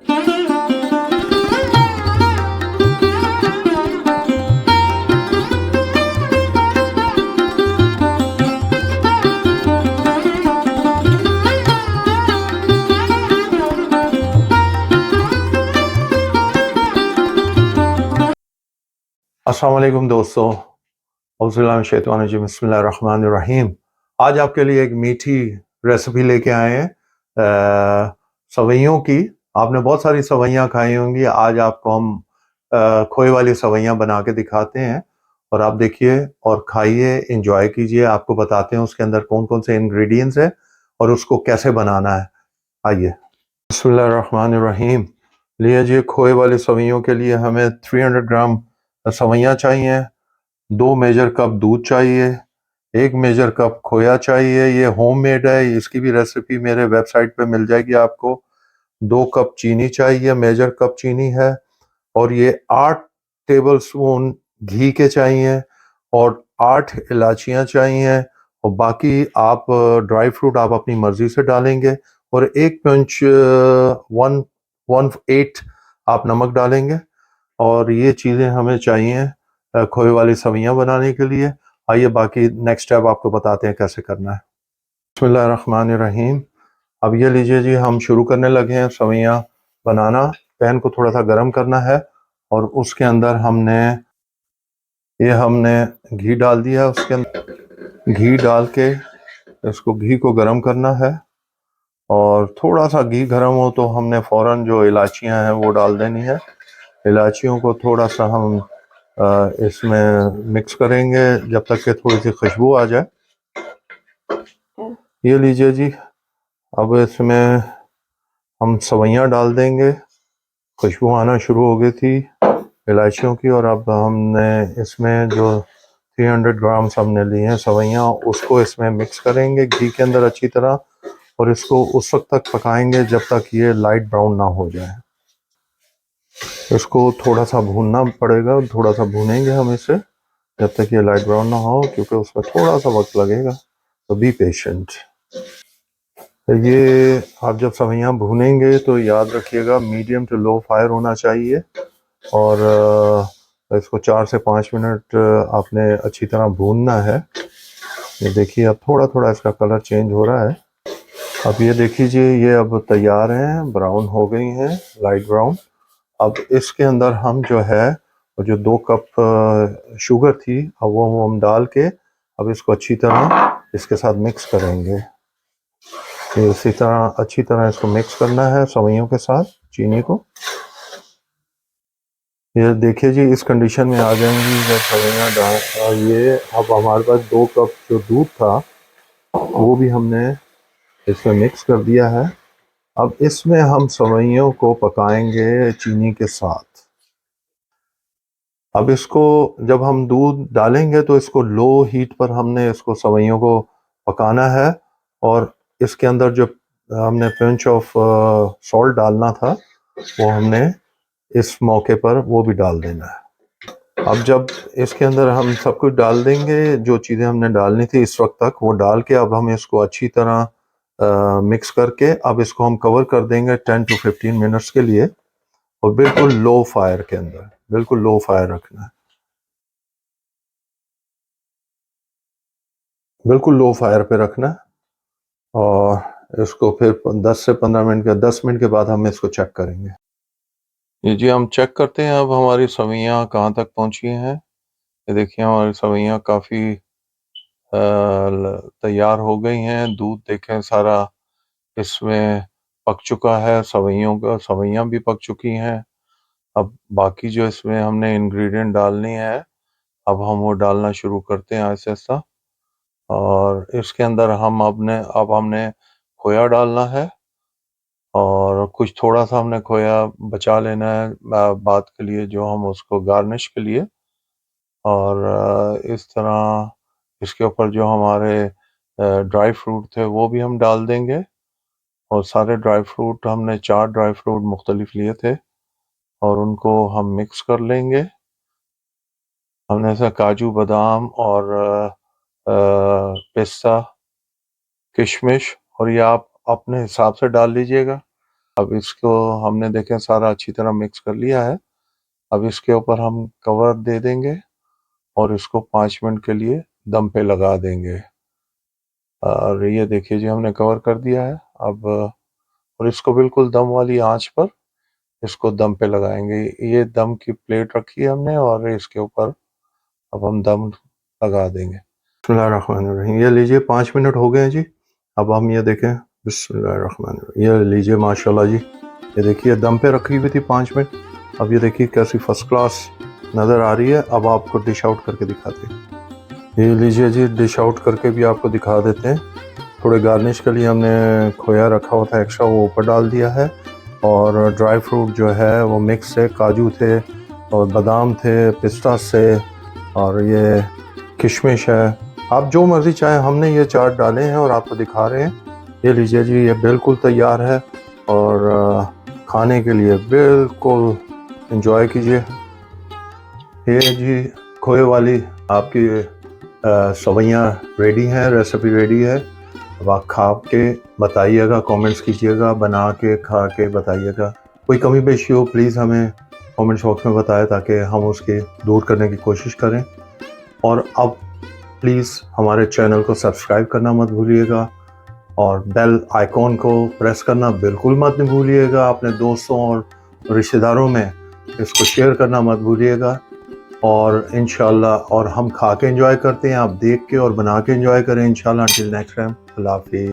अस्सलाम वालेकुम दोस्तों, बिस्मिल्लाहिर्रहमानिर्रहीम। आज आपके लिए एक मीठी रेसिपी लेके आए हैं सवैयों की। आपने बहुत सारी सवैयाँ खाई होंगी, आज आपको हम खोए वाली सवैयाँ बना के दिखाते हैं और आप देखिए और खाइए, एंजॉय कीजिए। आपको बताते हैं उसके अंदर कौन कौन से इंग्रेडिएंट्स हैं और उसको कैसे बनाना है। आइए। बिस्मिल्लाहिर्रहमानिर्रहीम। लीजिए, खोए वाली सवैयों के लिए हमें 300 ग्राम सवैयाँ चाहिए, 2 मेजर कप दूध चाहिए, 1 मेजर कप खोया चाहिए। ये होममेड है, इसकी भी रेसिपी मेरे वेबसाइट पे मिल जाएगी आपको। 2 कप चीनी चाहिए, मेजर कप चीनी है। और ये 8 टेबल स्पून घी के चाहिए और 8 इलायचियाँ चाहिए। और बाकी आप ड्राई फ्रूट आप अपनी मर्जी से डालेंगे और 1 पिंच 1/8 आप नमक डालेंगे। और ये चीज़ें हमें चाहिए खोए वाली सवैयाँ बनाने के लिए। आइए बाकी नेक्स्ट स्टेप आपको बताते हैं कैसे करना है। बिस्मिल्लाहिर्रहमानिर्रहीम। अब ये लीजिए जी, हम शुरू करने लगे हैं सवैयाँ बनाना। पैन को थोड़ा सा गर्म करना है और उसके अंदर हमने घी डाल दिया। उसके अंदर घी डाल के इसको घी को गर्म करना है और थोड़ा सा घी गर्म हो तो हमने फ़ौरन जो इलायचियाँ हैं वो डाल देनी है। इलायचियों को थोड़ा सा हम इसमें मिक्स करेंगे जब तक कि थोड़ी सी खुशबू आ जाए। ये लीजिए जी, अब इसमें हम सवैयाँ डाल देंगे। खुशबू आना शुरू हो गई थी इलायचियों की। और अब हमने इसमें जो 300 ग्राम हमने लिए हैं सवैयाँ, उसको इसमें मिक्स करेंगे घी के अंदर अच्छी तरह। और इसको उस वक्त तक पकाएंगे जब तक ये लाइट ब्राउन ना हो जाए। इसको थोड़ा सा भूनना पड़ेगा, थोड़ा सा भूनेंगे हम इसे जब तक ये लाइट ब्राउन ना हो, क्योंकि उसमें थोड़ा सा वक्त लगेगा। तो बी पेशेंट। ये आप जब सवैयाँ भूनेंगे तो याद रखिएगा मीडियम टू लो फायर होना चाहिए। और इसको 4 से 5 मिनट आपने अच्छी तरह भूनना है। ये देखिए अब थोड़ा थोड़ा इसका कलर चेंज हो रहा है। अब ये देखिए, ये अब तैयार हैं, ब्राउन हो गई हैं, लाइट ब्राउन। अब इसके अंदर हम जो है जो 2 कप शुगर थी, अब वो हम डाल के अब इसको अच्छी तरह इसके साथ मिक्स करेंगे। इसी तरह अच्छी तरह इसको मिक्स करना है सवैयों के साथ चीनी को। ये देखिए जी, इस कंडीशन में आ जाएंगी जब सवैयाँ डाल। ये अब हमारे पास 2 कप जो दूध था वो भी हमने इसमें मिक्स कर दिया है। अब इसमें हम सवैयों को पकाएंगे चीनी के साथ। अब इसको जब हम दूध डालेंगे तो इसको लो हीट पर हमने इसको सवैयों को पकाना है। और इसके अंदर जो हमने पिंच ऑफ सॉल्ट डालना था वो हमने इस मौके पर वो भी डाल देना है। अब जब इसके अंदर हम सब कुछ डाल देंगे, जो चीज़ें हमने डालनी थी इस वक्त तक वो डाल के अब हम इसको अच्छी तरह मिक्स करके अब इसको हम कवर कर देंगे 10 to 15 मिनट्स के लिए। और बिल्कुल लो फायर के अंदर, बिल्कुल लो फायर रखना है, बिल्कुल लो फायर पे रखना है। और इसको फिर 10 से 15 मिनट के 10 मिनट के बाद हम इसको चेक करेंगे। ये जी, हम चेक करते हैं अब हमारी सवैयाँ कहाँ तक पहुँची हैं। ये देखिए हमारी सवैयाँ काफ़ी तैयार हो गई हैं। दूध देखें सारा इसमें पक चुका है, सवैयाँ भी पक चुकी हैं। अब बाकी जो इसमें हमने इंग्रेडिएंट डालनी है, अब हम वो डालना शुरू करते हैं आहिस्ता आहिस्ता। और इसके अंदर अब हमने खोया डालना है और कुछ थोड़ा सा हमने खोया बचा लेना है बाद के लिए, जो हम उसको गार्निश के लिए। और इस तरह इसके ऊपर जो हमारे ड्राई फ्रूट थे वो भी हम डाल देंगे। और सारे ड्राई फ्रूट हमने 4 ड्राई फ्रूट मुख्तलिफ लिए थे और उनको हम मिक्स कर लेंगे। हमने ऐसा काजू बादाम और पिस्ता, किशमिश, और ये आप अपने हिसाब से डाल लीजिएगा। अब इसको हमने देखें सारा अच्छी तरह मिक्स कर लिया है। अब इसके ऊपर हम कवर दे देंगे और इसको 5 मिनट के लिए दम पे लगा देंगे। और ये देखिए जी हमने कवर कर दिया है। अब और इसको बिल्कुल दम वाली आंच पर इसको दम पे लगाएंगे। ये दम की प्लेट रखी है हमने और इसके ऊपर अब हम दम लगा देंगे। बिस्मिल्लाहिर्रहमानिर्रहीम। ये लीजिए 5 मिनट हो गए हैं जी। अब हम ये देखें, बिस्मिल्लाहिर्रहमानिर्रहीम। ये लीजिए माशाल्लाह जी, ये देखिए दम पे रखी हुई थी 5 मिनट। अब ये देखिए कैसी फर्स्ट क्लास नज़र आ रही है। अब आपको डिश आउट करके दिखाते हैं। ये लीजिए जी, डिश आउट करके भी आपको दिखा देते हैं। थोड़े गार्निश के लिए हमने खोया रखा हुआ था एक्स्ट्रा, वो ऊपर डाल दिया है। और ड्राई फ्रूट जो है वो मिक्स है, काजू थे और बादाम थे, पिस्ता से, और ये किशमिश है। आप जो मर्ज़ी चाहें, हमने ये चाट डाले हैं और आपको दिखा रहे हैं। ये लीजिए जी, ये बिल्कुल तैयार है और खाने के लिए बिल्कुल एंजॉय कीजिए। ये जी खोए वाली आपकी सवैयाँ रेडी हैं, रेसिपी रेडी है। अब आप खा के बताइएगा, कमेंट्स कीजिएगा, बना के खा के बताइएगा। कोई कमी पेशी हो प्लीज़ हमें कमेंट्स बॉक्स में बताएं ताकि हम उसकी दूर करने की कोशिश करें। और अब प्लीज़ हमारे चैनल को सब्सक्राइब करना मत भूलिएगा और बेल आइकॉन को प्रेस करना बिल्कुल मत भूलिएगा। अपने दोस्तों और रिश्तेदारों में इसको शेयर करना मत भूलिएगा। और इंशाल्लाह और हम खा के एंजॉय करते हैं, आप देख के और बना के एंजॉय करें इंशाल्लाह। टिल नेक्स्ट टाइम, अल्लाह हाफिज़।